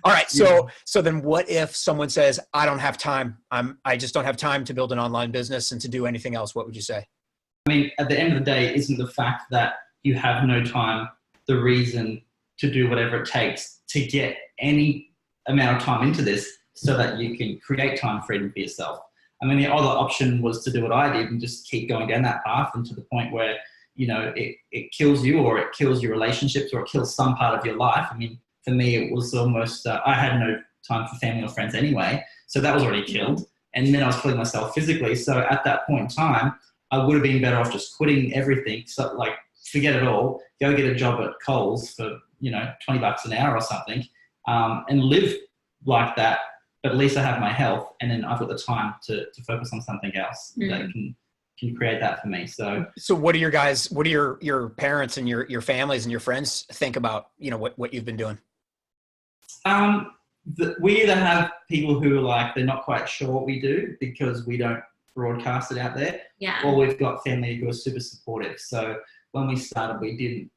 All right. So then what if someone says, I don't have time. I just don't have time to build an online business and to do anything else. What would you say? I mean, at the end of the day, isn't the fact that you have no time the reason to do whatever it takes to get any amount of time into this so that you can create time freedom for yourself? I mean, the other option was to do what I did and just keep going down that path, and to the point where, you know, it kills you, or it kills your relationships, or it kills some part of your life. I mean, for me, it was almost, I had no time for family or friends anyway, so that was already killed. And then I was killing myself physically. So at that point in time, I would have been better off just quitting everything. So like, forget it all, go get a job at Coles for, you know, $20 an hour or something, and live like that. But at least I have my health, and then I've got the time to focus on something else that can create that for me. So what do your parents and your families and your friends think about, you know, what you've been doing? We either have people who are like, they're not quite sure what we do because we don't broadcast it out there, or we've got family who are super supportive. So when we started, we didn't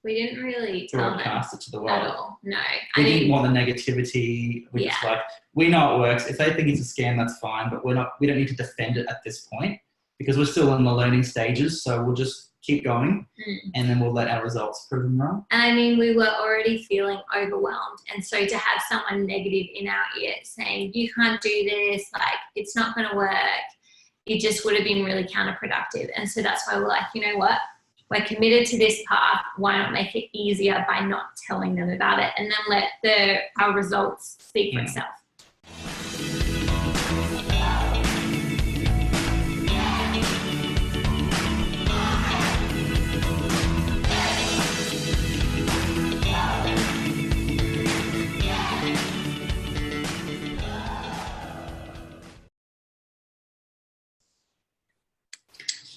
really broadcast it to the world at all. No, we didn't want the negativity. We just like, we know it works. If they think it's a scam, that's fine, but we don't need to defend it at this point because we're still in the learning stages. So we'll just keep going, and then we'll let our results prove them wrong. And I mean, we were already feeling overwhelmed, and so to have someone negative in our ear saying, you can't do this, like, it's not going to work, it just would have been really counterproductive. And so that's why we're like, you know what, we're committed to this path, why not make it easier by not telling them about it, and then let our results speak for itself.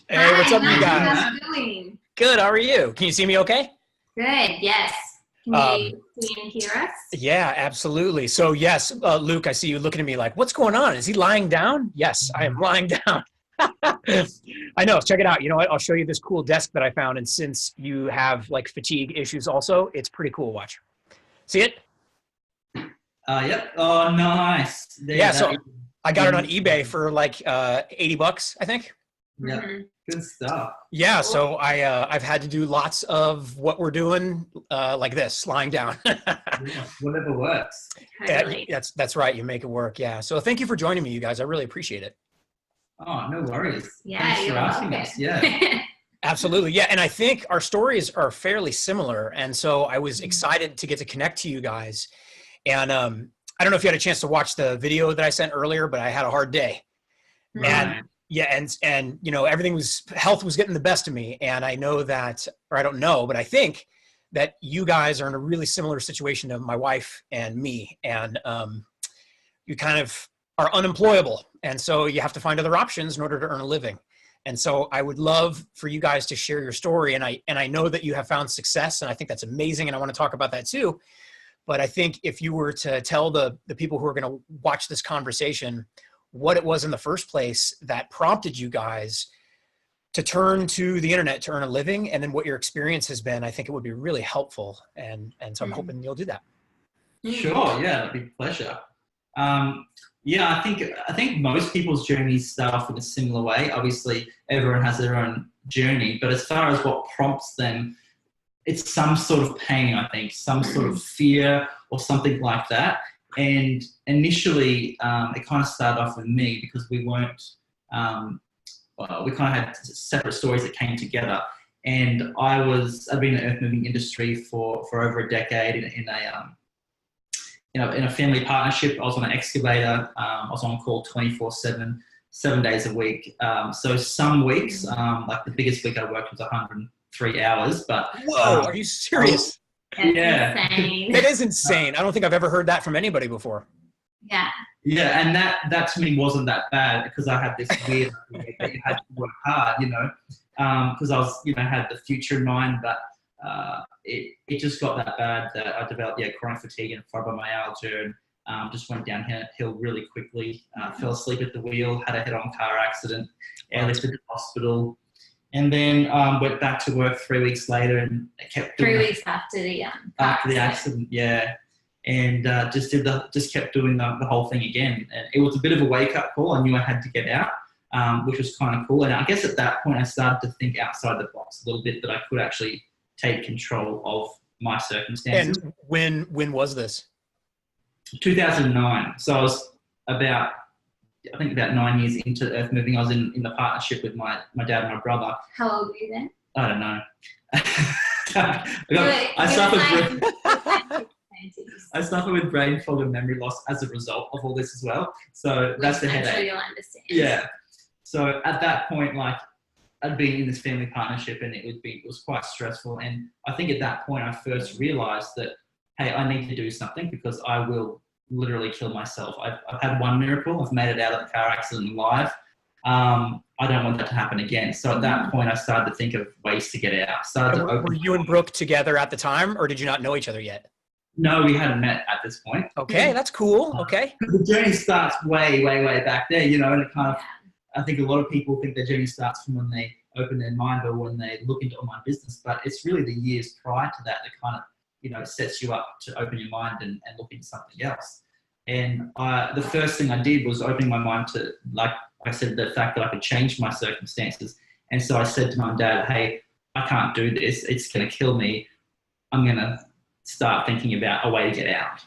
Hey, what's up, you guys? How's it going? Good. How are you? Can you see me okay? Good. Yes. Can you see and hear us? Yeah, absolutely. So yes, Luke, I see you looking at me like, what's going on? Is he lying down? Yes, I am lying down. I know. Check it out. You know what? I'll show you this cool desk that I found. And since you have like fatigue issues also, it's pretty cool. Watch. See it? Yep. Oh, nice. Yeah. So I got it on eBay for like $80, I think. Yeah. Good stuff. Yeah, so I've had to do lots of what we're doing like this, lying down. Whatever works. Totally. That's right. You make it work. Yeah. So thank you for joining me, you guys. I really appreciate it. Oh, no worries. Yeah, thanks for asking us. Yeah. Absolutely. Yeah. And I think our stories are fairly similar. And so I was excited to get to connect to you guys. And I don't know if you had a chance to watch the video that I sent earlier, but I had a hard day. Right. And yeah, and you know, health was getting the best of me. And I know that, or I don't know, but I think that you guys are in a really similar situation to my wife and me. And you kind of are unemployable. And so you have to find other options in order to earn a living. And so I would love for you guys to share your story. And I know that you have found success, and I think that's amazing. And I want to talk about that too. But I think if you were to tell the people who are going to watch this conversation what it was in the first place that prompted you guys to turn to the internet to earn a living, and then what your experience has been, I think it would be really helpful. And so I'm hoping you'll do that. Sure. Yeah, that'd be a pleasure. Yeah, I think most people's journeys start off in a similar way. Obviously, everyone has their own journey, but as far as what prompts them, it's some sort of pain, I think, some sort of fear or something like that. And initially, it kind of started off with me because we weren't, we kind of had separate stories that came together. And I've been in the earth moving industry for over a decade in a family partnership. I was on an excavator. I was on call 24/7, 7 days a week. So some weeks, like the biggest week I worked was 103 hours. But whoa, are you serious? That's insane. That is insane. I don't think I've ever heard that from anybody before. Yeah. Yeah, and that to me wasn't that bad because I had this weird idea that you had to work hard, you know, because I was, you know, had the future in mind, but it just got that bad that I developed chronic fatigue and fibromyalgia, and just went downhill really quickly. Fell asleep at the wheel, had a head-on car accident, airlifted to the hospital. And then went back to work 3 weeks later, and kept doing 3 weeks after the accident. Yeah, and just kept doing the whole thing again. And it was a bit of a wake-up call. I knew I had to get out, which was kind of cool. And I guess at that point, I started to think outside the box a little bit, that I could actually take control of my circumstances. And when was this? 2009. So I was about 9 years into earth moving. I was in the partnership with my dad and my brother. How old were you then? I don't know. I suffer with brain fog and memory loss as a result of all this as well. So that's the headache. I'm sure you'll understand. Yeah. So at that point, like, I'd been in this family partnership, and it was quite stressful. And I think at that point I first realized that, hey, I need to do something, because I will literally kill myself. I've had one miracle. I've made it out of the car accident alive. I don't want that to happen again. So at that point, I started to think of ways to get out. Were you and Brooke together at the time, or did you not know each other yet? No, we hadn't met at this point. Okay, that's cool. Okay. The journey starts way, way, way back there, you know, and it kind of, I think a lot of people think their journey starts from when they open their mind or when they look into online business, but it's really the years prior to that kind of, you know, sets you up to open your mind and look into something else. And the first thing I did was opening my mind to, like I said, the fact that I could change my circumstances. And so I said to my dad, hey, I can't do this. It's going to kill me. I'm going to start thinking about a way to get out.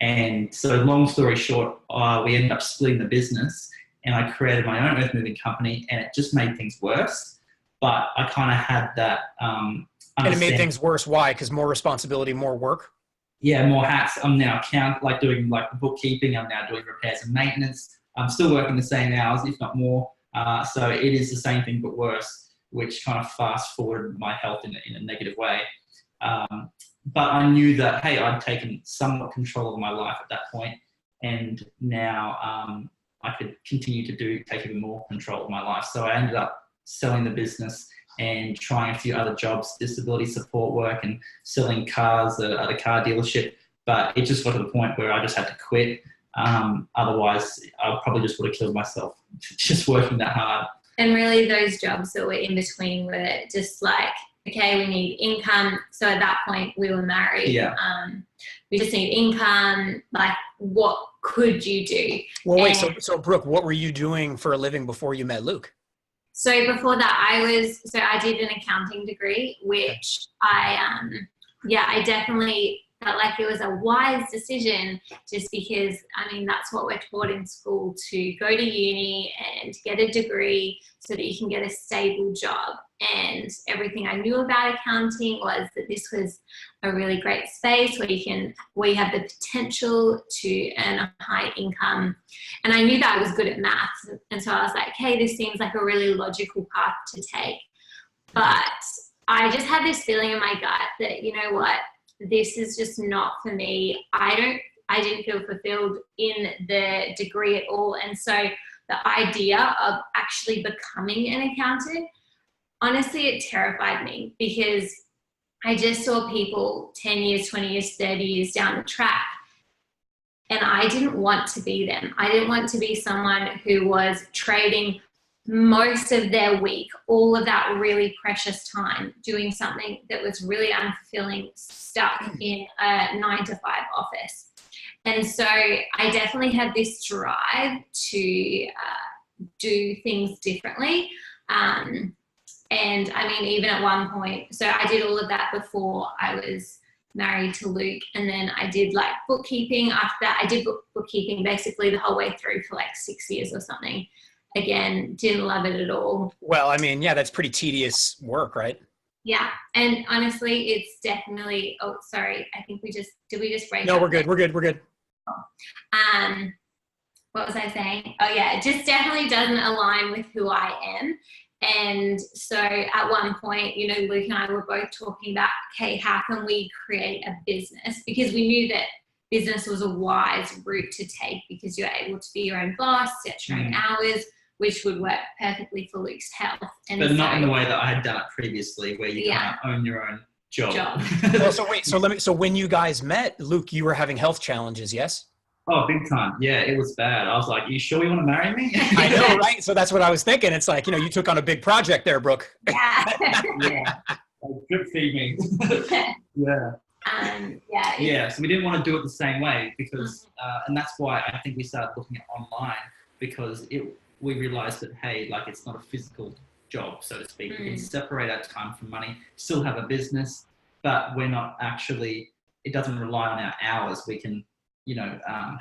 And so long story short, we ended up splitting the business, and I created my own earth moving company, and it just made things worse. But I kind of had that. And it made things worse. Why? Because more responsibility, more work? Yeah, more hats. I'm now doing bookkeeping. I'm now doing repairs and maintenance. I'm still working the same hours, if not more. So it is the same thing, but worse, which kind of fast forwarded my health in a negative way. But I knew that, hey, I'd taken somewhat control of my life at that point, and now I could continue to take even more control of my life. So I ended up selling the business and trying a few other jobs, disability support work, and selling cars at a car dealership. But it just got to the point where I just had to quit. Otherwise, I probably just would have killed myself, just working that hard. And really those jobs that were in between were just like, okay, we need income. So at that point we were married. Yeah. We just need income. Like, what could you do? Well, wait, so Brooke, what were you doing for a living before you met Luke? So before that, I did an accounting degree, which I definitely felt like it was a wise decision, just because, I mean, that's what we're taught in school, to go to uni and get a degree so that you can get a stable job. And everything I knew about accounting was that this was a really great space where you have the potential to earn a high income. And I knew that I was good at maths. And so I was like, hey, this seems like a really logical path to take. But I just had this feeling in my gut that, you know what, this is just not for me. I didn't feel fulfilled in the degree at all. And so the idea of actually becoming an accountant, honestly, it terrified me, because I just saw people 10 years, 20 years, 30 years down the track, and I didn't want to be them. I didn't want to be someone who was trading most of their week, all of that really precious time, doing something that was really unfulfilling, stuck in a 9-to-5 office. And so I definitely had this drive to do things differently. And I mean, even at one point, so I did all of that before I was married to Luke. And then I did like bookkeeping. After that, I did bookkeeping basically the whole way through for like 6 years or something. Again, didn't love it at all. Well, I mean, yeah, that's pretty tedious work, right? Yeah. And honestly, it's definitely, oh, sorry. I think did we just break up? No, we're good. We're good. What was I saying? Oh yeah, it just definitely doesn't align with who I am. And so at one point, you know, Luke and I were both talking about, okay, how can we create a business? Because we knew that business was a wise route to take, because you're able to be your own boss, set your own hours, which would work perfectly for Luke's health. And but not in the way that I had done it previously, where you kind of own your own job. Well, so when you guys met, Luke, you were having health challenges, yes? Oh, big time. Yeah, it was bad. I was like, you sure you want to marry me? I know, right? So that's what I was thinking. It's like, you know, you took on a big project there, Brooke. Yeah. Drip feed me. Yeah. Yeah, so we didn't want to do it the same way because, and that's why I think we started looking at online, because we realized that, hey, like it's not a physical job, so to speak. We can separate our time from money, still have a business, but we're not actually, it doesn't rely on our hours. We can,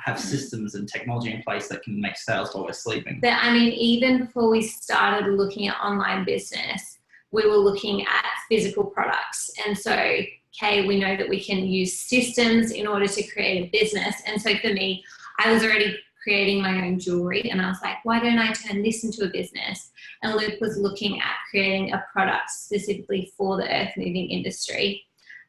have systems and technology in place that can make sales while we're sleeping. But I mean, even before we started looking at online business, we were looking at physical products. And so, okay, we know that we can use systems in order to create a business. And so for me, I was already creating my own jewelry, and I was like, why don't I turn this into a business? And Luke was looking at creating a product specifically for the earth moving industry.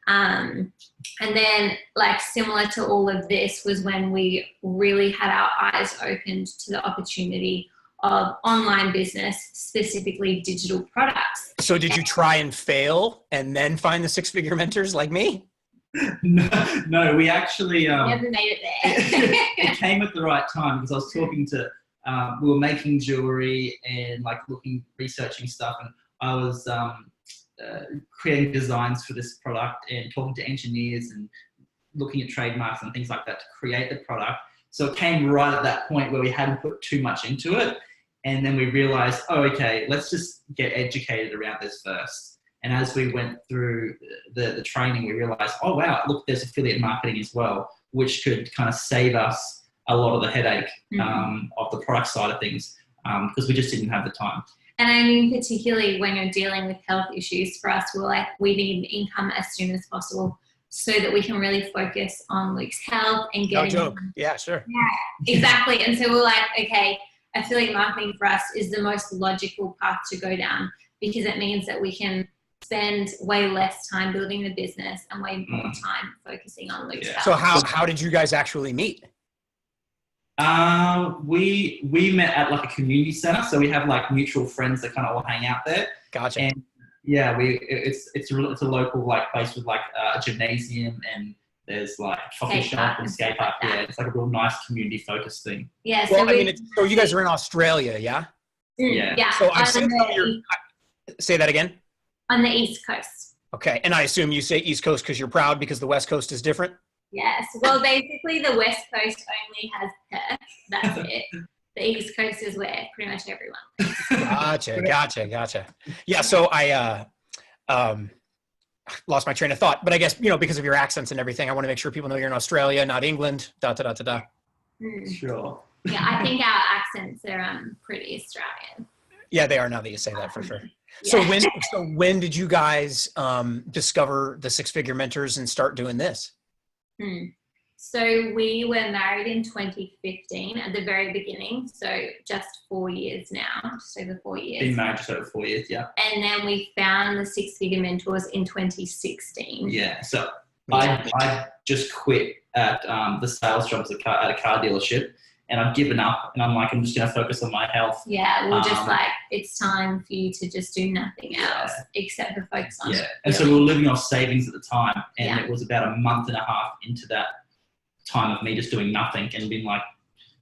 And then, like, similar to all of this was when we really had our eyes opened to the opportunity of online business, specifically digital products. So did you try and fail and then find the six-figure mentors like me? No, we actually never made it there. It came at the right time, because I was talking to we were making jewelry and like researching stuff, and I was creating designs for this product and talking to engineers and looking at trademarks and things like that to create the product. So it came right at that point where we hadn't put too much into it, and then we realized, oh, okay, let's just get educated around this first. And as we went through the training, we realized, oh, wow, look, there's affiliate marketing as well, which could kind of save us a lot of the headache of the product side of things, because we just didn't have the time. And I mean, particularly when you're dealing with health issues, for us, we're like, we need income as soon as possible so that we can really focus on Luke's health and getting... No joke. Yeah, sure. Yeah, exactly. And so we're like, okay, affiliate marketing for us is the most logical path to go down, because it means that we can spend way less time building the business and way more time focusing on Luke's health. So how did you guys actually meet? We met at like a community center, so we have like mutual friends that kind of all hang out there. Gotcha. And yeah, it's a local like place with like a gymnasium, and there's like a coffee shop and skate park. Yeah, it's like a real nice community focused thing. Yeah. So so you guys are in Australia, yeah? Yeah. So I assume say that again. On the East Coast. Okay, and I assume you say East Coast because you're proud, because the West Coast is different? Yes. Well, basically the West Coast only has Perth. That's it. The East Coast is where pretty much everyone lives. Gotcha. Yeah, so I lost my train of thought, but I guess, because of your accents and everything, I want to make sure people know you're in Australia, not England, Sure. Yeah, I think our accents are pretty Australian. Yeah, they are, now that you say that, for sure. Yeah. So when did you guys discover the Six-Figure Mentors and start doing this? So we were married in 2015 at the very beginning. So just 4 years now, just over 4 years. Been married just over 4 years, yeah. And then we found the Six-Figure Mentors in 2016. Yeah. So I just quit at the sales jobs at a car dealership. And I've given up, and I'm like, I'm just going to focus on my health. Yeah, we're just like, it's time for you to just do nothing else except for focus on it. And so we were living off savings at the time, and it was about a month and a half into that time of me just doing nothing and being like,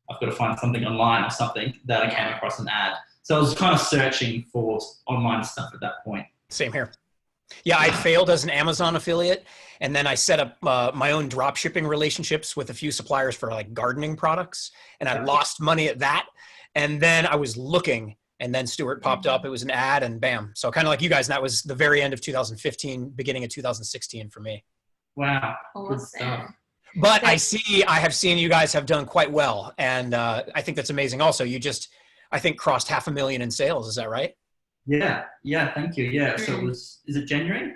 I've got to find something online or something, that I came across an ad. So I was kind of searching for online stuff at that point. Same here. Yeah, I failed as an Amazon affiliate, and then I set up my own drop shipping relationships with a few suppliers for like gardening products, and I lost money at that. And then I was looking, and then Stuart popped up. It was an ad, and bam. So kind of like you guys, and that was the very end of 2015, beginning of 2016 for me. Wow. Good stuff. But I have seen you guys have done quite well, and I think that's amazing. Also, you just, I think, crossed 500,000 in sales. Is that right? Yeah, thank you. Yeah, so is it January?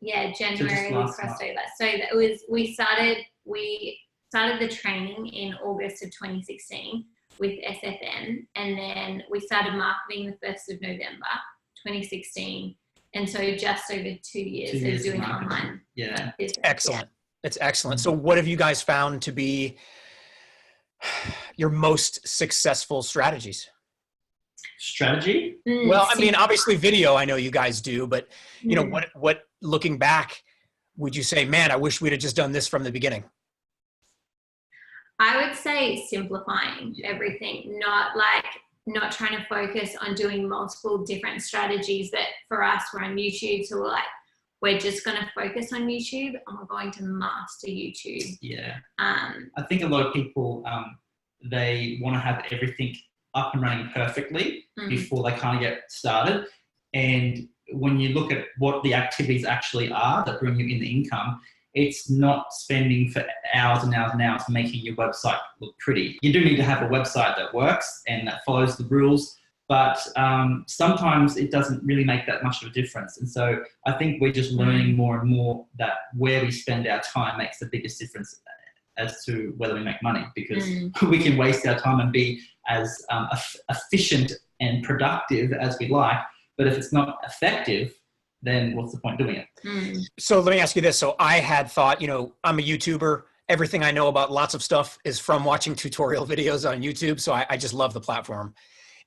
Yeah, January we crossed over. So that was we started the training in August of 2016 with SFN, and then we started marketing the 1st of November 2016, and so just over 2 years of doing online. Yeah, business. Excellent. It's excellent. So what have you guys found to be your most successful strategies? Strategy? Well, I mean, obviously video, I know you guys do, but what looking back, would you say, man, I wish we'd have just done this from the beginning? I would say simplifying everything, not trying to focus on doing multiple different strategies that for us, we're on YouTube. So we're like, we're just going to focus on YouTube and we're going to master YouTube. Yeah. I think a lot of people, they want to have everything up and running perfectly before they kind of get started. And when you look at what the activities actually are that bring you in the income, it's not spending for hours and hours and hours making your website look pretty. You do need to have a website that works and that follows the rules, but sometimes it doesn't really make that much of a difference. And so I think we're just learning more and more that where we spend our time makes the biggest difference as to whether we make money, because we can waste our time and be as efficient and productive as we like, but if it's not effective, then what's the point doing it? So let me ask you this. So I had thought, you know, I'm a YouTuber. Everything I know about lots of stuff is from watching tutorial videos on YouTube. So I just love the platform.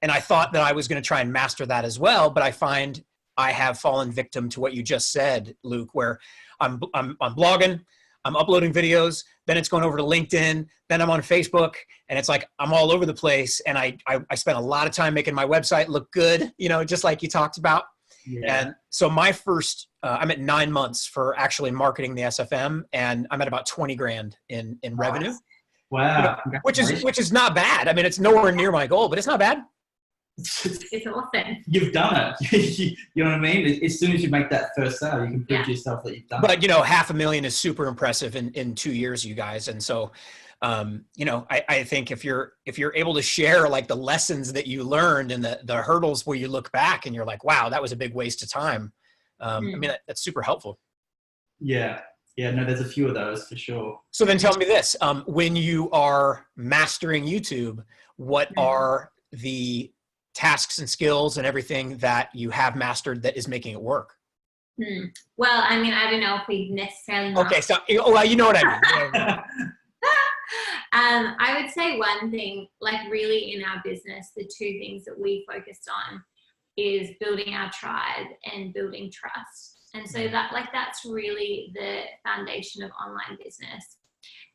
And I thought that I was going to try and master that as well. But I find I have fallen victim to what you just said, Luke, where I'm blogging, I'm uploading videos, then it's going over to LinkedIn, then I'm on Facebook, and it's like I'm all over the place. And I spent a lot of time making my website look good, you know, just like you talked about. Yeah. And so my first, I'm at 9 months for actually marketing the SFM, and I'm at about 20 grand in revenue. Wow. You know, which is not bad. I mean, it's nowhere near my goal, but it's not bad. It's awesome. You've done it. You know what I mean? As soon as you make that first sale, you can prove to yourself that you've done it. But, you know, $500,000 is super impressive in 2 years, you guys. And so, you know, I think if you're able to share like the lessons that you learned and the hurdles where you look back and you're like, wow, that was a big waste of time. I mean, that's super helpful. Yeah. Yeah, no, there's a few of those for sure. So then tell me this, when you are mastering YouTube, what are the tasks and skills and everything that you have mastered that is making it work? Well, I mean, I don't know if we necessarily Okay, so, well, you know what I mean. I would say one thing, like really in our business, the two things that we focused on is building our tribe and building trust. And so that's really the foundation of online business.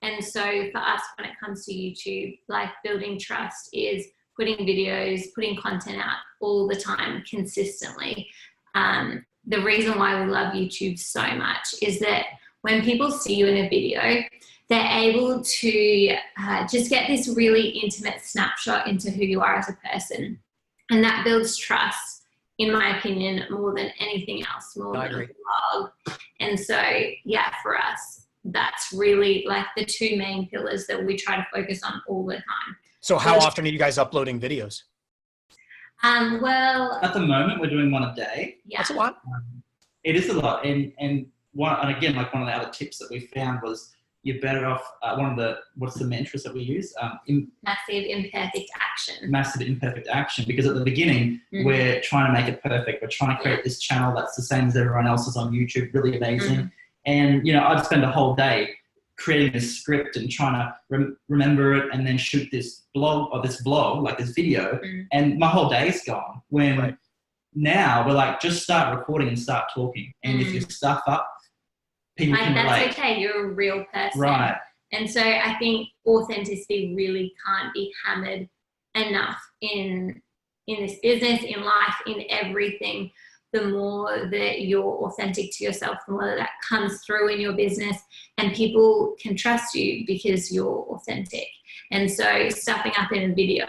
And so for us, when it comes to YouTube, like building trust is putting videos, putting content out all the time, consistently. The reason why we love YouTube so much is that when people see you in a video, they're able to just get this really intimate snapshot into who you are as a person. And that builds trust, in my opinion, more than anything else, more than a blog. And so, yeah, for us, that's really like the two main pillars that we try to focus on all the time. So how often are you guys uploading videos? Well, at the moment, we're doing one a day. Yeah. That's a lot. It is a lot. And again, like one of the other tips that we found was you're better off, what's the mantras that we use? Massive imperfect action. Massive imperfect action. Because at the beginning, we're trying to make it perfect. We're trying to create this channel that's the same as everyone else's on YouTube, really amazing. And, you know, I'd spend a whole day creating this script and trying to remember it and then shoot this vlog, like this video, and my whole day's gone. When now we're like, just start recording and start talking. And if you stuff up, people can relate. That's okay, you're a real person. Right. And so I think authenticity really can't be hammered enough in this business, in life, in everything. The more that you're authentic to yourself, the more that comes through in your business, and people can trust you because you're authentic. And so stuffing up in a video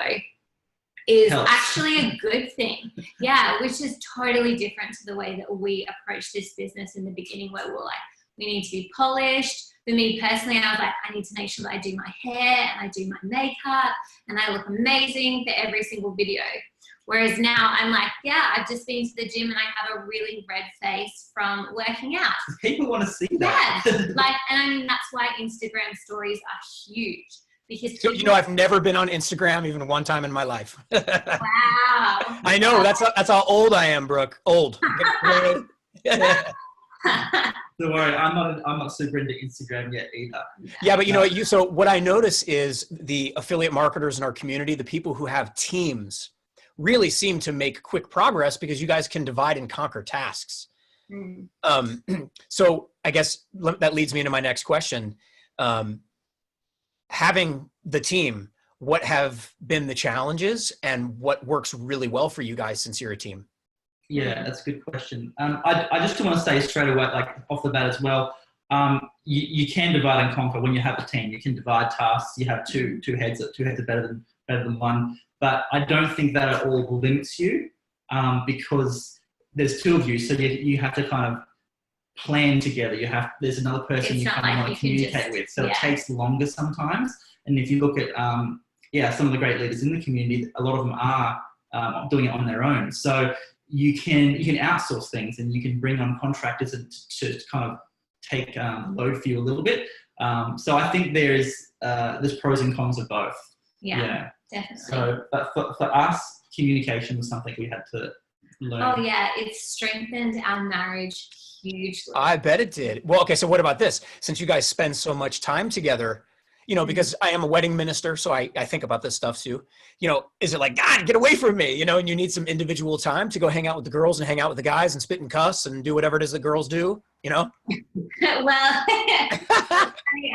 is actually a good thing. Yeah, which is totally different to the way that we approached this business in the beginning, where we're like, we need to be polished. For me personally, I was like, I need to make sure that I do my hair and I do my makeup and I look amazing for every single video. Whereas now I'm like, yeah, I've just been to the gym and I have a really red face from working out. People want to see that. Yeah, and I mean, that's why Instagram stories are huge. Because so, you know, I've never been on Instagram even one time in my life. Wow. I know, that's how old I am, Brooke. Old. Don't worry, I'm not super into Instagram yet either. Yeah, but you know, so what I notice is the affiliate marketers in our community, the people who have teams, really seem to make quick progress because you guys can divide and conquer tasks. So I guess that leads me into my next question. Having the team, what have been the challenges and what works really well for you guys since you're a team? Yeah, that's a good question. I just want to say straight away, like off the bat as well, you can divide and conquer when you have a team. You can divide tasks. You have two heads. Two heads are better than one. But I don't think that at all limits you, because there's two of you, so you have to kind of plan together. There's another person you kind of want to communicate with, so it takes longer sometimes. And if you look at some of the great leaders in the community, a lot of them are doing it on their own. So you can outsource things, and you can bring on contractors to kind of take load for you a little bit. So I think there's pros and cons of both. Yeah, definitely. So, but for us, communication was something we had to learn. Oh yeah, it's strengthened our marriage hugely. I bet it did. Well, okay, so what about this? Since you guys spend so much time together, because I am a wedding minister, so I think about this stuff too. Is it like, God, get away from me, and you need some individual time to go hang out with the girls and hang out with the guys and spit and cuss and do whatever it is that girls do, Well,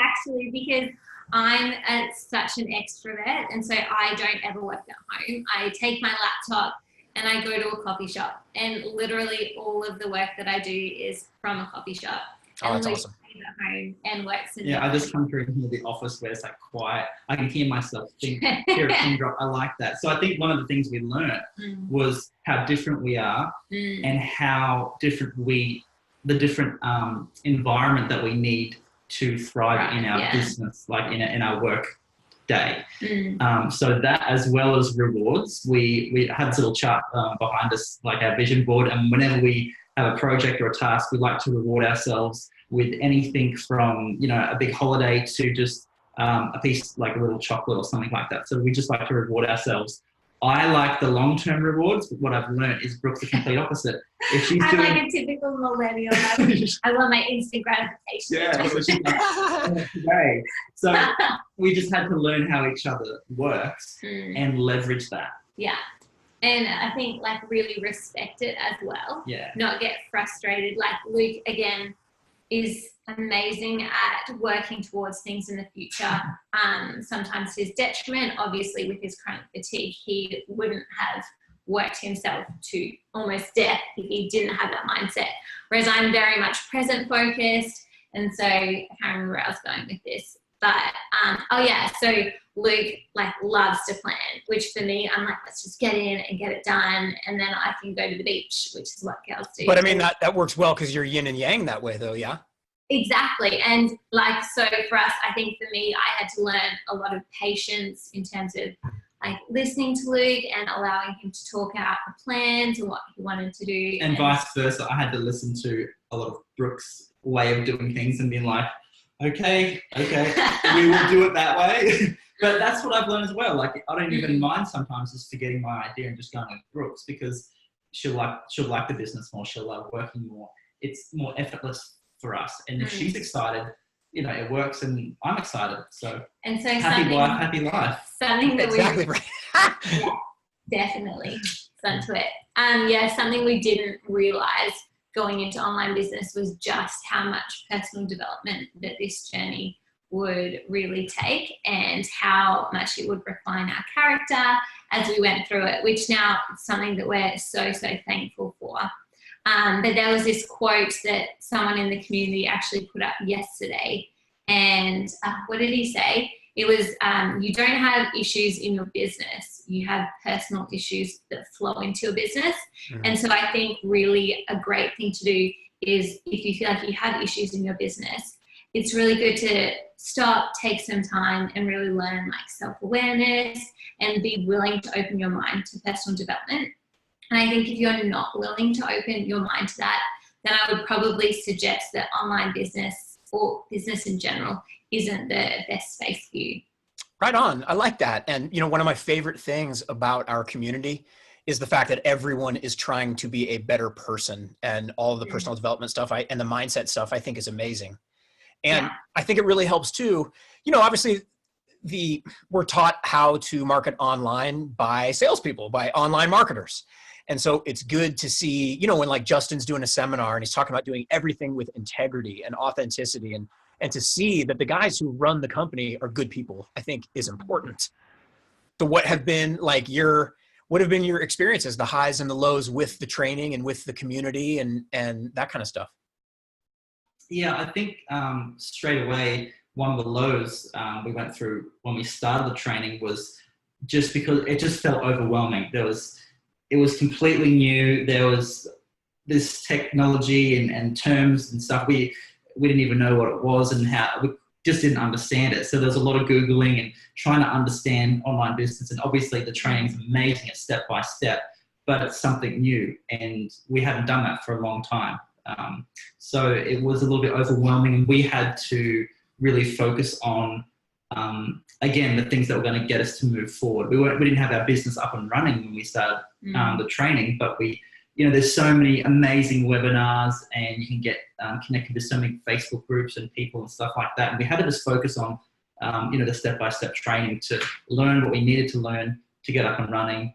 actually, because I'm such an extrovert, and so I don't ever work at home. I take my laptop and I go to a coffee shop, and literally all of the work that I do is from a coffee shop. Oh, that's awesome. At home and works. I just come through into the office where it's like quiet. I can hear myself think, hear a pin drop. I like that. So I think one of the things we learned was how different we are, and how different the different environment that we need to thrive in our business, like in our work day. So that, as well as rewards, we have this little chart behind us, like our vision board, and whenever we have a project or a task, we like to reward ourselves with anything from a big holiday to just a piece, like a little chocolate or something like that. So we just like to reward ourselves. I like the long-term rewards, but what I've learned is Brooke's the complete opposite. If she's I'm like a typical millennial. I want my instant gratification. Yeah, so she's like, today. So we just had to learn how each other works and leverage that. Yeah. And I think really respect it as well. Yeah. Not get frustrated. Like Luke, again, is amazing at working towards things in the future. Sometimes to his detriment, obviously with his chronic fatigue, he wouldn't have worked himself to almost death if he didn't have that mindset. Whereas I'm very much present focused. And so I can't remember where I was going with this. But, so Luke loves to plan, which for me, I'm like, let's just get in and get it done. And then I can go to the beach, which is what girls do. But I mean, that works well because you're yin and yang that way though, yeah? Exactly. And so for us, I think for me, I had to learn a lot of patience in terms of listening to Luke and allowing him to talk out the plans and what he wanted to do. And vice versa. I had to listen to a lot of Brooke's way of doing things and being like, okay, we will do it that way. But that's what I've learned as well. I don't even mind sometimes just forgetting my idea and just going with Brooke's, because she'll like the business more. She'll love working more. It's more effortless for us. And if she's excited, it works, and I'm excited. So happy wife, happy life. Something that exactly right. Yeah, definitely. It's to it. Something we didn't realize going into online business was just how much personal development that this journey would really take, and how much it would refine our character as we went through it, which now is something that we're so thankful for. But there was this quote that someone in the community actually put up yesterday, and what did he say? It was, you don't have issues in your business, you have personal issues that flow into your business. And so I think really a great thing to do is, if you feel like you have issues in your business, it's really good to stop, take some time and really learn self-awareness and be willing to open your mind to personal development. And I think if you're not willing to open your mind to that, then I would probably suggest that online business, or business in general, isn't the best space for you. Right on. I like that. And, one of my favorite things about our community is the fact that everyone is trying to be a better person, and all of the personal development stuff and the mindset stuff, I think is amazing. And I think it really helps too. Obviously we're taught how to market online by salespeople, by online marketers. And so it's good to see, when Justin's doing a seminar and he's talking about doing everything with integrity and authenticity, and to see that the guys who run the company are good people, I think is important. So what have been what have been your experiences, the highs and the lows with the training and with the community and that kind of stuff? Yeah, I think straight away, one of the lows we went through when we started the training was just because it just felt overwhelming. It was completely new. There was this technology and terms and stuff. We didn't even know what it was and how, we just didn't understand it. So there was a lot of Googling and trying to understand online business. And obviously the training's amazing, it's step by step, but it's something new. And we hadn't done that for a long time. So it was a little bit overwhelming, and we had to really focus on, again, the things that were going to get us to move forward. We didn't have our business up and running when we started the training, but there's so many amazing webinars, and you can get connected to so many Facebook groups and people and stuff like that. And we had to just focus on, the step-by-step training to learn what we needed to learn to get up and running,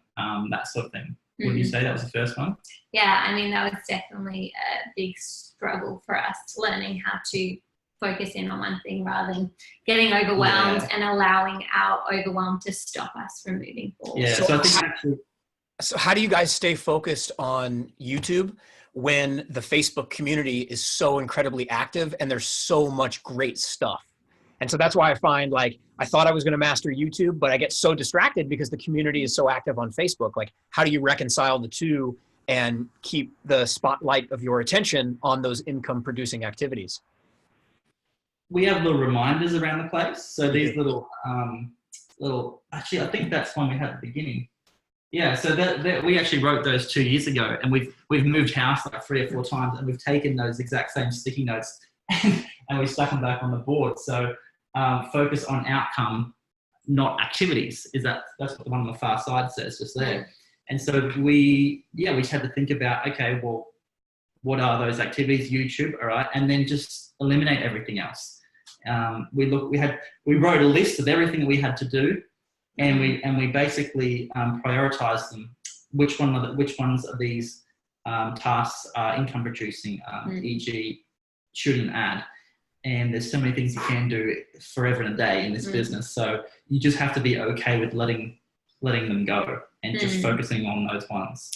that sort of thing. Would you say that was the first one? Yeah, I mean, that was definitely a big struggle for us, learning how to focus in on one thing rather than getting overwhelmed and allowing our overwhelm to stop us from moving forward. Yeah, so I think actually... So how do you guys stay focused on YouTube when the Facebook community is so incredibly active and there's so much great stuff? And so that's why I find, like, I thought I was going to master YouTube, but I get so distracted because the community is so active on Facebook. Like, how do you reconcile the two and keep the spotlight of your attention on those income producing activities? We have little reminders around the place. So these little, actually, I think that's one we had at the beginning. Yeah, so that we actually wrote those 2 years ago, and we've moved house like 3 or 4 times, and we've taken those exact same sticky notes and we stuck them back on the board. So focus on outcome, not activities. That's what the one on the far side says just there. And so we just had to think about, okay, well, what are those activities? YouTube, all right, and then just eliminate everything else. We wrote a list of everything that we had to do. And we basically prioritized them. Which ones of these tasks are income producing, e.g. shoot an ad. And there's so many things you can do forever and a day in this business. So you just have to be okay with letting them go and just focusing on those ones.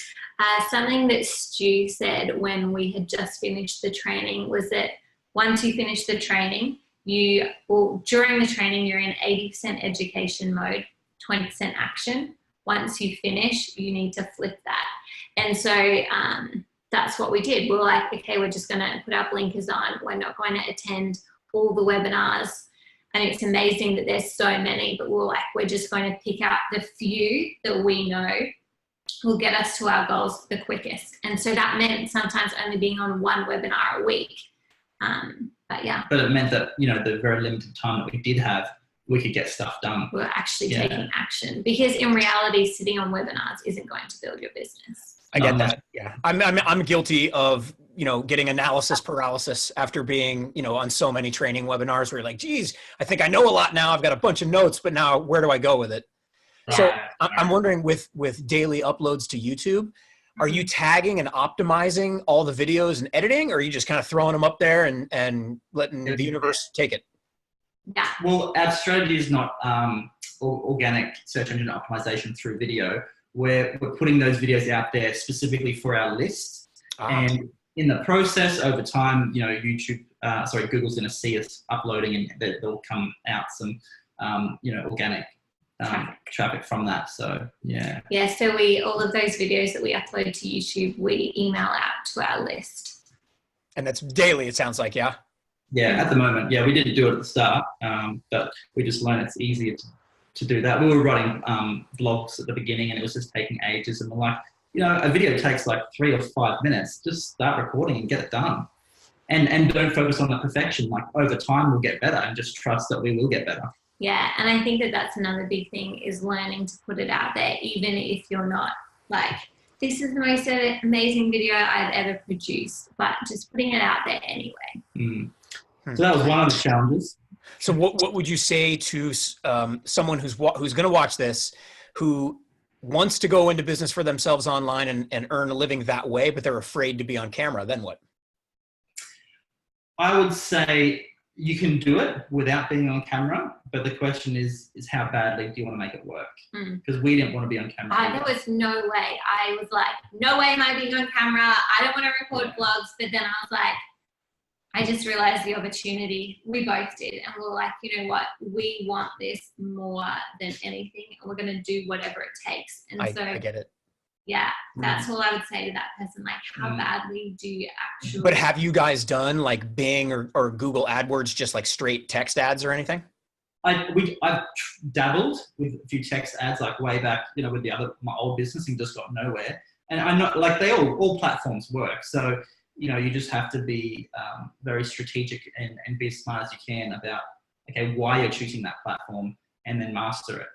Something that Stu said when we had just finished the training was that once you finish the training, during the training, you're in 80% education mode, 20% action. Once you finish, you need to flip that. And so that's what we did. We're like, okay, we're just going to put our blinkers on. We're not going to attend all the webinars. And it's amazing that there's so many, but we're just going to pick out the few that we know will get us to our goals the quickest. And so that meant sometimes only being on one webinar a week. But it meant that, the very limited time that we did have, we could get stuff done. We're actually taking action, because in reality, sitting on webinars isn't going to build your business. I get that. Yeah. I'm guilty of, getting analysis paralysis after being, on so many training webinars where you're like, geez, I think I know a lot now. I've got a bunch of notes, but now where do I go with it? So I'm wondering with daily uploads to YouTube, are you tagging and optimizing all the videos and editing, or are you just kind of throwing them up there and letting the universe take it? Yeah. Well, our strategy is not organic search engine optimization through video. We're putting those videos out there specifically for our list. And in the process, over time, Google's going to see us uploading, and there'll come out some, organic traffic from that. So, yeah. Yeah, so all of those videos that we upload to YouTube, we email out to our list. And that's daily, it sounds like, yeah? Yeah, at the moment. Yeah, we didn't do it at the start, but we just learned it's easier to do that. We were writing blogs at the beginning, and it was just taking ages. And we're like, a video takes like 3 or 5 minutes. Just start recording and get it done. And don't focus on the perfection. Like, over time, we'll get better, and just trust that we will get better. Yeah, and I think that that's another big thing, is learning to put it out there, even if you're not like, this is the most amazing video I've ever produced, but just putting it out there anyway. So that was one of the challenges. So what would you say to someone who's going to watch this, who wants to go into business for themselves online and earn a living that way, but they're afraid to be on camera? Then what? I would say, you can do it without being on camera, but the question is how badly do you want to make it work? Because we didn't want to be on camera. There was no way. I was like, no way am I being on camera. I don't want to record vlogs. But then I was like, I just realized the opportunity. We both did. And we were like, you know what? We want this more than anything. And we're going to do whatever it takes. And I get it. Yeah, that's all I would say to that person. Like, how badly do you actually... But have you guys done like Bing or Google AdWords, just like straight text ads or anything? I've dabbled with a few text ads, like way back, you know, with my old business, and just got nowhere. And I know, like, they all platforms work. So, you know, you just have to be very strategic and be as smart as you can about, okay, why you're choosing that platform, and then master it.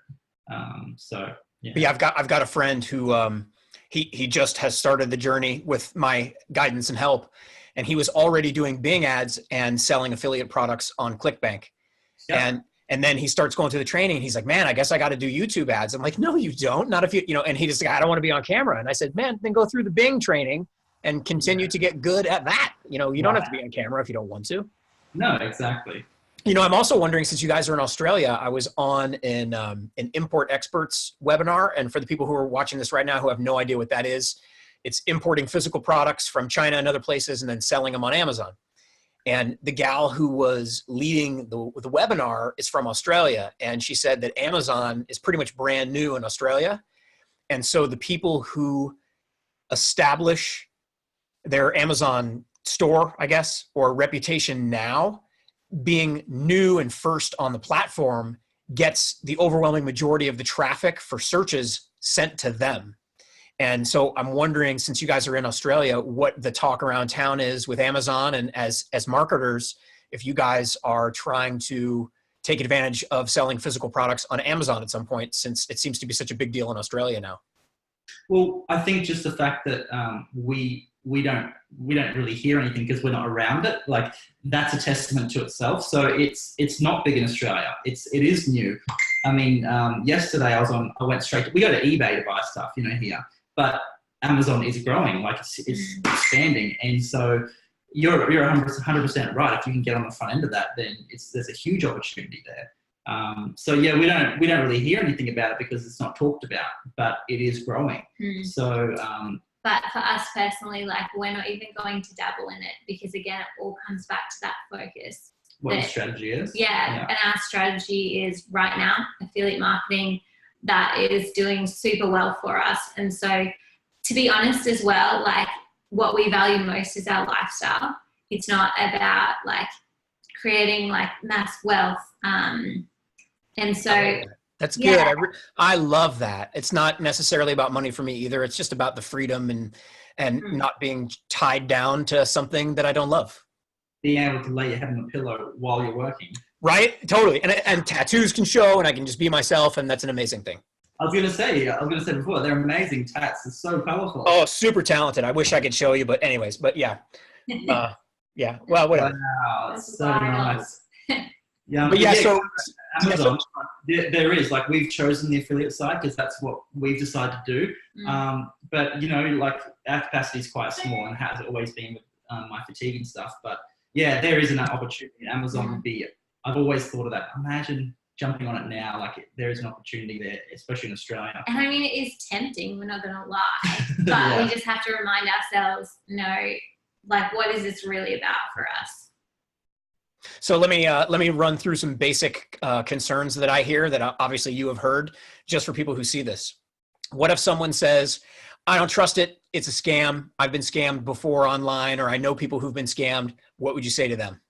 So, yeah. But yeah, I've got a friend who he just has started the journey with my guidance and help, and he was already doing Bing ads and selling affiliate products on ClickBank. Yeah. And then he starts going through the training. He's like, man, I guess I got to do YouTube ads. I'm like, no, you don't. Not if you know, and he just like, I don't want to be on camera. And I said, man, then go through the Bing training and continue to get good at that. You know, you don't have to be on camera if you don't want to. No, exactly. You know, I'm also wondering, since you guys are in Australia, I was on an import experts webinar. And for the people who are watching this right now who have no idea what that is, it's importing physical products from China and other places and then selling them on Amazon. And the gal who was leading the webinar is from Australia. And she said that Amazon is pretty much brand new in Australia. And so the people who establish their Amazon store, I guess, or reputation now, being new and first on the platform, gets the overwhelming majority of the traffic for searches sent to them. And so I'm wondering, since you guys are in Australia, what the talk around town is with Amazon, and as marketers, if you guys are trying to take advantage of selling physical products on Amazon at some point, since it seems to be such a big deal in Australia now. Well, I think just the fact that we don't really hear anything because we're not around it, like, that's a testament to itself. So it's not big in Australia. It is new. I mean, yesterday I went straight we go to eBay to buy stuff, you know, here, but Amazon is growing, like it's expanding. And so you're 100% right. If you can get on the front end of that, then there's a huge opportunity there. So yeah, we don't really hear anything about it because it's not talked about, but it is growing. So, but for us personally, like, we're not even going to dabble in it because, again, it all comes back to that focus. What the strategy is. Yeah, and our strategy is right now affiliate marketing. That is doing super well for us. And so, to be honest as well, like, what we value most is our lifestyle. It's not about like creating like mass wealth. And so that's good. Yeah. I love that. It's not necessarily about money for me either. It's just about the freedom and not being tied down to something that I don't love. Being able to lay your head on the pillow while you're working. Right? Totally. And tattoos can show, and I can just be myself, and that's an amazing thing. I was going to say before, they're amazing tats. It's so colorful. Oh, super talented. I wish I could show you, but anyways, but yeah. Yeah. Well, whatever. Wow. That's so nice. Yeah. But yeah, so Amazon, there is, like, we've chosen the affiliate side because that's what we've decided to do. But, you know, like, our capacity is quite small and has always been with my fatigue and stuff. But yeah, there is an opportunity. Amazon would be, I've always thought of that. Imagine jumping on it now, like, there is an opportunity there, especially in Australia. And I mean, it is tempting, we're not going to lie, but we just have to remind ourselves, no, like, what is this really about for us? So let me run through some basic concerns that I hear that obviously you have heard, just for people who see this. What if someone says, I don't trust it, it's a scam, I've been scammed before online, or I know people who've been scammed? What would you say to them?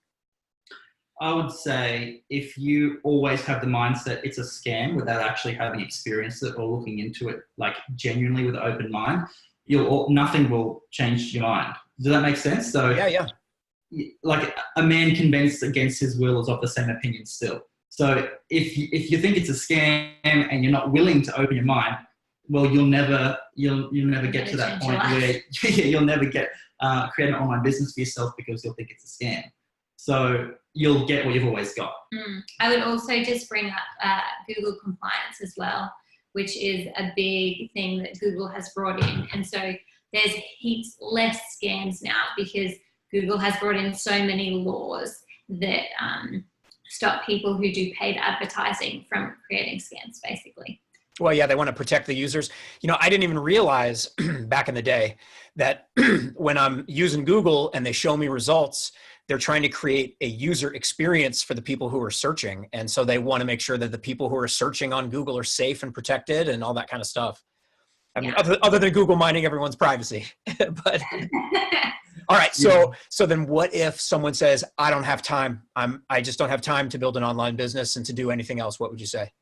I would say, if you always have the mindset it's a scam without actually having experienced it or looking into it, like, genuinely with an open mind, nothing will change your mind. Does that make sense? So yeah. Like, a man convinced against his will is of the same opinion still. So if you think it's a scam and you're not willing to open your mind, well, you'll never get to that point where you'll never get create an online business for yourself because you'll think it's a scam. So you'll get what you've always got. I would also just bring up Google compliance as well, which is a big thing that Google has brought in. And so there's heaps less scams now because Google has brought in so many laws. that stop people who do paid advertising from creating scams, basically. Well, yeah, they want to protect the users. I didn't even realize back in the day that when I'm using Google and they show me results, they're trying to create a user experience for the people who are searching. And so they want to make sure that the people who are searching on Google are safe and protected and all that kind of stuff. I mean, other than Google mining everyone's privacy. But all right. So then what if someone says, I don't have time. I just don't have time to build an online business and to do anything else. What would you say?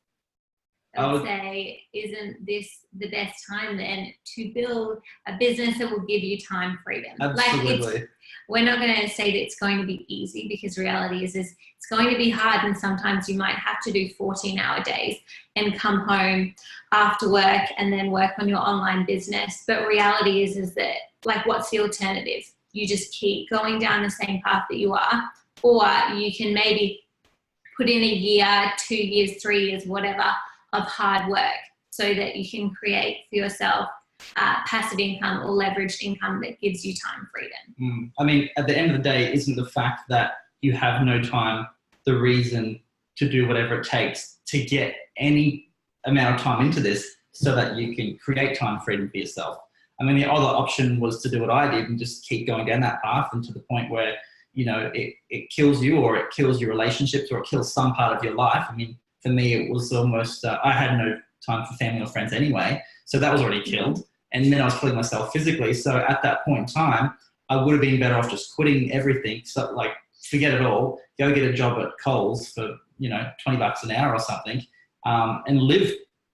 I would say, isn't this the best time then to build a business that will give you time freedom? Absolutely. We're not going to say that it's going to be easy, because reality is it's going to be hard, and sometimes you might have to do 14-hour days and come home after work and then work on your online business. But reality is that, like, what's the alternative? You just keep going down the same path that you are, or you can maybe put in a year, 2 years, 3 years, whatever, of hard work, so that you can create for yourself passive income or leveraged income that gives you time freedom. I mean, at the end of the day, isn't the fact that you have no time the reason to do whatever it takes to get any amount of time into this so that you can create time freedom for yourself? I mean, the other option was to do what I did and just keep going down that path, and to the point where, it kills you, or it kills your relationships, or it kills some part of your life. I mean, for me, it was almost, I had no time for family or friends anyway, so that was already killed. And then I was killing myself physically. So at that point in time, I would have been better off just quitting everything. So, like, forget it all, go get a job at Coles for, $20 an hour or something, and live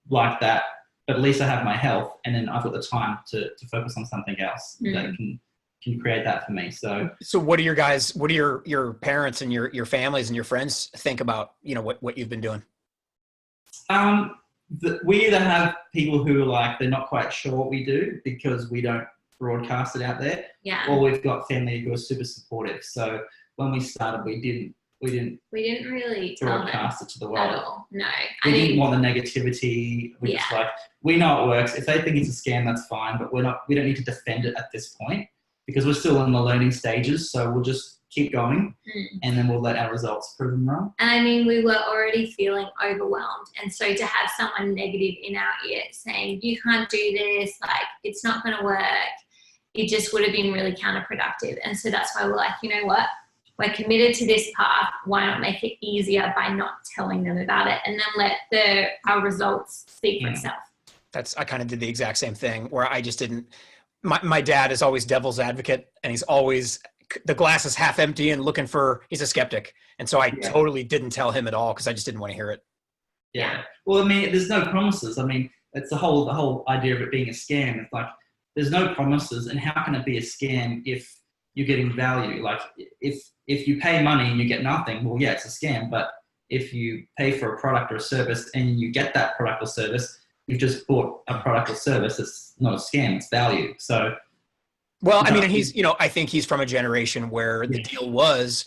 like that. But at least I have my health, and then I've got the time to focus on something else that can create that for me. So what do your parents and your families and your friends think about, what you've been doing? We either have people who are like, they're not quite sure what we do because we don't broadcast it out there, or we've got family who are super supportive. So when we started, we didn't really broadcast it to the world at all. No, we didn't want the negativity. We just like, we know it works. If they think it's a scam, that's fine, but we don't need to defend it at this point, because we're still in the learning stages. So we'll just keep going, and then we'll let our results prove them wrong. And I mean, we were already feeling overwhelmed. And so to have someone negative in our ear saying, you can't do this, like, it's not going to work, it just would have been really counterproductive. And so that's why we're like, you know what? We're committed to this path. Why not make it easier by not telling them about it, and then let our results speak for itself? I kind of did the exact same thing, where I just didn't. My dad is always devil's advocate, and he's always, the glass is half empty and he's a skeptic. And so I totally didn't tell him at all, because I just didn't want to hear it. Yeah. Well, I mean, there's no promises. I mean, it's the whole idea of it being a scam. It's like, there's no promises, and how can it be a scam if you're getting value? Like, if you pay money and you get nothing, well, yeah, it's a scam. But if you pay for a product or a service and you get that product or service, you've just bought a product or service. It's not a scam, it's value. So, well, I mean, and I think he's from a generation where the deal was,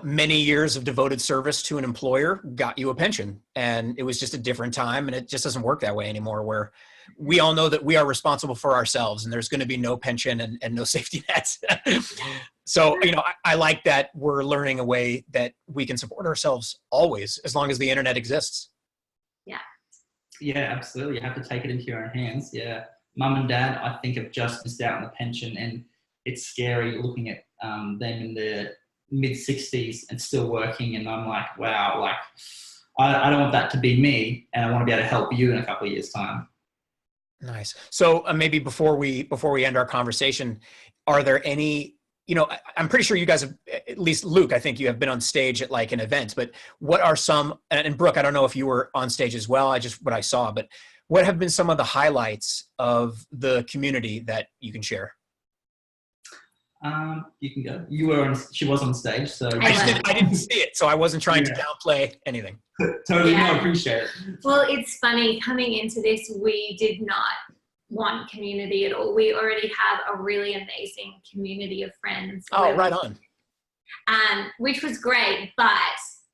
many years of devoted service to an employer got you a pension, and it was just a different time, and it just doesn't work that way anymore, where we all know that we are responsible for ourselves, and there's going to be no pension and no safety nets. So, I like that we're learning a way that we can support ourselves always, as long as the internet exists. Yeah, absolutely. You have to take it into your own hands. Yeah. Mum and dad, I think, have just missed out on the pension, and it's scary looking at them in their mid-60s and still working. And I'm like, wow, like, I don't want that to be me, and I want to be able to help you in a couple of years' time. Nice. So maybe before we end our conversation, are there any, I'm pretty sure you guys have, at least Luke, I think you have been on stage at like an event, but what are some, and Brooke, I don't know if you were on stage as well, what I saw, but what have been some of the highlights of the community that you can share? You can go. She was on stage, so I didn't see it, so I wasn't trying to downplay anything. Totally, no, I appreciate it. Well, it's funny, coming into this, we did not want community at all. We already have a really amazing community of friends. Oh, right on. Which was great, but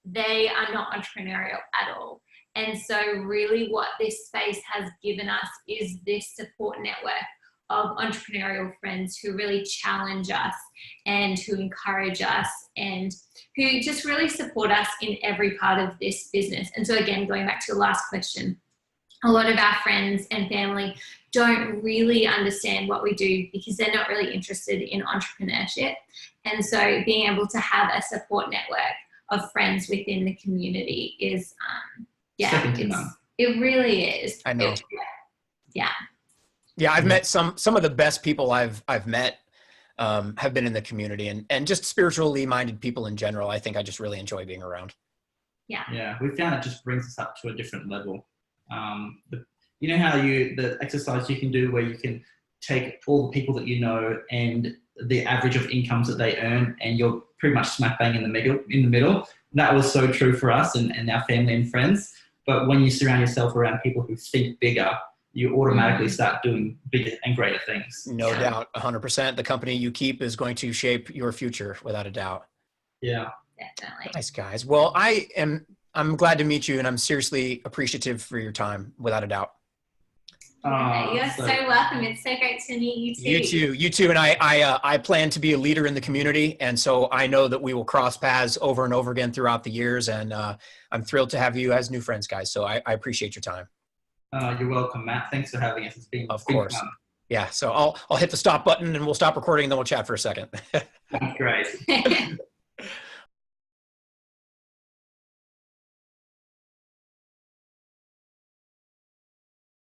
they are not entrepreneurial at all. And so really what this space has given us is this support network of entrepreneurial friends who really challenge us and who encourage us and who just really support us in every part of this business. And so again, going back to the last question, a lot of our friends and family don't really understand what we do because they're not really interested in entrepreneurship. And so being able to have a support network of friends within the community is, it really is. I know. Yeah. I've met some of the best people I've met have been in the community, and just spiritually minded people in general. I think I just really enjoy being around. Yeah, we found it just brings us up to a different level. You know how the exercise you can do where you can take all the people that you know and the average of incomes that they earn, and you're pretty much smack bang in the middle. That was so true for us and our family and friends. But when you surround yourself around people who think bigger, you automatically start doing bigger and greater things. No doubt, 100%. The company you keep is going to shape your future without a doubt. Yeah. Definitely. Nice, guys. Well, I'm glad to meet you, and I'm seriously appreciative for your time, without a doubt. You're so welcome. It's so great to meet you too. You too. And I plan to be a leader in the community. And so I know that we will cross paths over and over again throughout the years. And I'm thrilled to have you as new friends, guys. So I appreciate your time. You're welcome, Matt. Thanks for having us. It's been course. Fun. Yeah. So I'll hit the stop button and we'll stop recording and then we'll chat for a second. Great.